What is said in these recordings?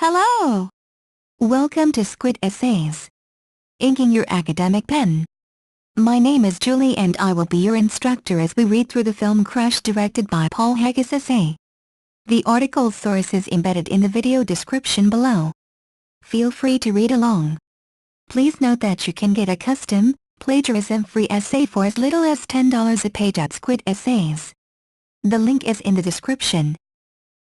Hello! Welcome to Squid Essays. Inking your academic pen. My name is Julie and I will be your instructor as we read through the film Crash directed by Paul Haggis essay. The article's source is embedded in the video description below. Feel free to read along. Please note that you can get a custom, plagiarism-free essay for as little as $10 a page at Squid Essays. The link is in the description.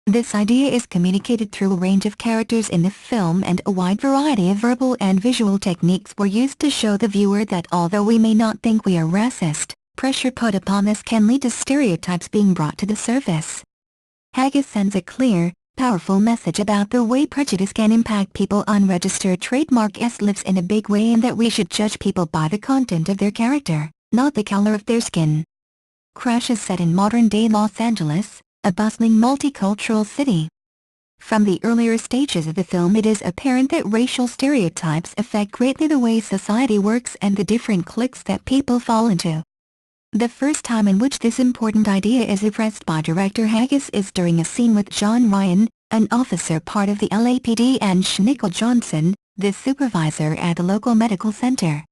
This idea is communicated through a range of characters in the film, and a wide variety of verbal and visual techniques were used to show the viewer that although we may not think we are racist, pressure put upon us can lead to stereotypes being brought to the surface. Haggis sends a clear, powerful message about the way prejudice can impact people. Unregistered trademark S lives in a big way, and that we should judge people by the content of their character, not the color of their skin. Crash is set in modern-day Los Angeles, a bustling multicultural city. From the earlier stages of the film, it is apparent that racial stereotypes affect greatly the way society works and the different cliques that people fall into. The first time in which this important idea is addressed by director Haggis is during a scene with John Ryan, an officer part of the LAPD, and Shaniqua Johnson, the supervisor at the local medical center.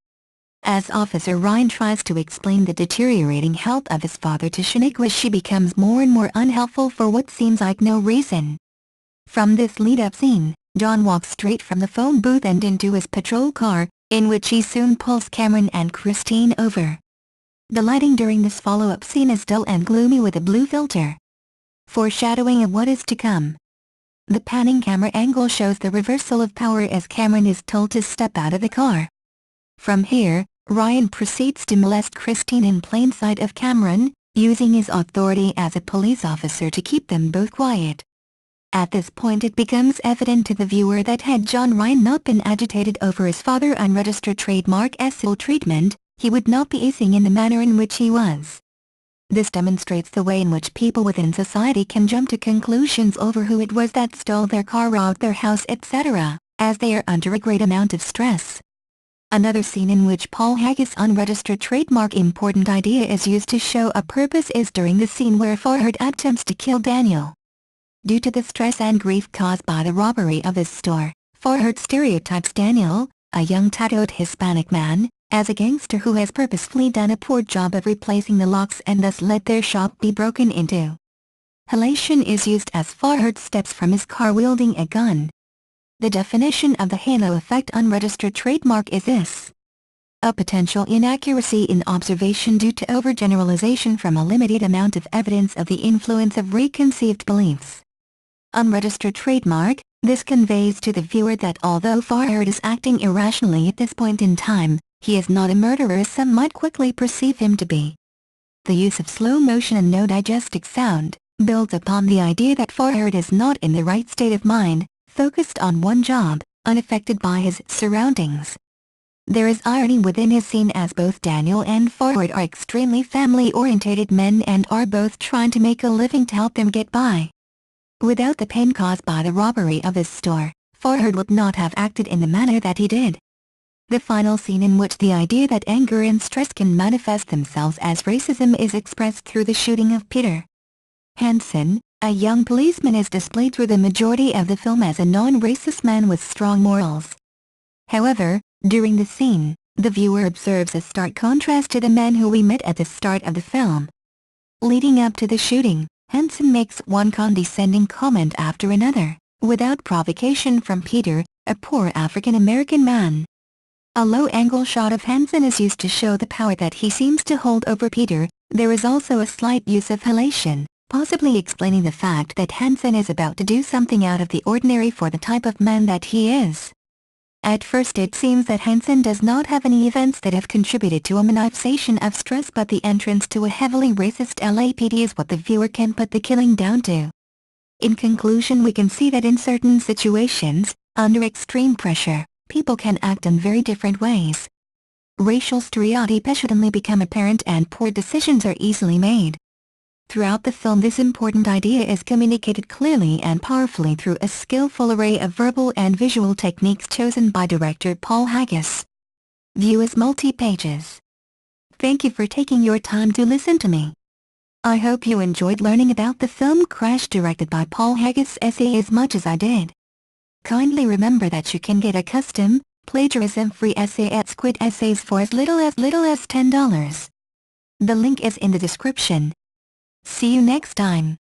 As Officer Ryan tries to explain the deteriorating health of his father to Shaniqua, she becomes more and more unhelpful for what seems like no reason. From this lead-up scene, John walks straight from the phone booth and into his patrol car, in which he soon pulls Cameron and Christine over. The lighting during this follow-up scene is dull and gloomy with a blue filter, foreshadowing of what is to come. The panning camera angle shows the reversal of power as Cameron is told to step out of the car. From here, Ryan proceeds to molest Christine in plain sight of Cameron, using his authority as a police officer to keep them both quiet. At this point it becomes evident to the viewer that had John Ryan not been agitated over his father's unregistered trademark S-ill treatment, he would not be acting in the manner in which he was. This demonstrates the way in which people within society can jump to conclusions over who it was that stole their car, robbed their house, etc., as they are under a great amount of stress. Another scene in which Paul Haggis' unregistered trademark important idea is used to show a purpose is during the scene where Farhad attempts to kill Daniel. Due to the stress and grief caused by the robbery of his store, Farhad stereotypes Daniel, a young tattooed Hispanic man, as a gangster who has purposefully done a poor job of replacing the locks and thus let their shop be broken into. Halation is used as Farhad steps from his car wielding a gun. The definition of the halo effect unregistered trademark is this: a potential inaccuracy in observation due to overgeneralization from a limited amount of evidence of the influence of reconceived beliefs. Unregistered trademark, this conveys to the viewer that although Farhad is acting irrationally at this point in time, he is not a murderer as some might quickly perceive him to be. The use of slow motion and no diegetic sound builds upon the idea that Farhad is not in the right state of mind, focused on one job, unaffected by his surroundings. There is irony within his scene as both Daniel and Farhad are extremely family-orientated men and are both trying to make a living to help them get by. Without the pain caused by the robbery of his store, Farhad would not have acted in the manner that he did. The final scene in which the idea that anger and stress can manifest themselves as racism is expressed through the shooting of Peter Hansen, a young policeman, is displayed through the majority of the film as a non-racist man with strong morals. However, during the scene, the viewer observes a stark contrast to the man who we met at the start of the film. Leading up to the shooting, Hansen makes one condescending comment after another, without provocation from Peter, a poor African-American man. A low-angle shot of Hansen is used to show the power that he seems to hold over Peter. There is also a slight use of halation, possibly explaining the fact that Hansen is about to do something out of the ordinary for the type of man that he is. At first it seems that Hansen does not have any events that have contributed to a manifestation of stress, but the entrance to a heavily racist LAPD is what the viewer can put the killing down to. In conclusion, we can see that in certain situations, under extreme pressure, people can act in very different ways. Racial stereotypes suddenly become apparent and poor decisions are easily made. Throughout the film, this important idea is communicated clearly and powerfully through a skillful array of verbal and visual techniques chosen by director Paul Haggis. View as multi-pages. Thank you for taking your time to listen to me. I hope you enjoyed learning about the film Crash directed by Paul Haggis essay as much as I did. Kindly remember that you can get a custom, plagiarism-free essay at Squid Essays for as little as $10. The link is in the description. See you next time.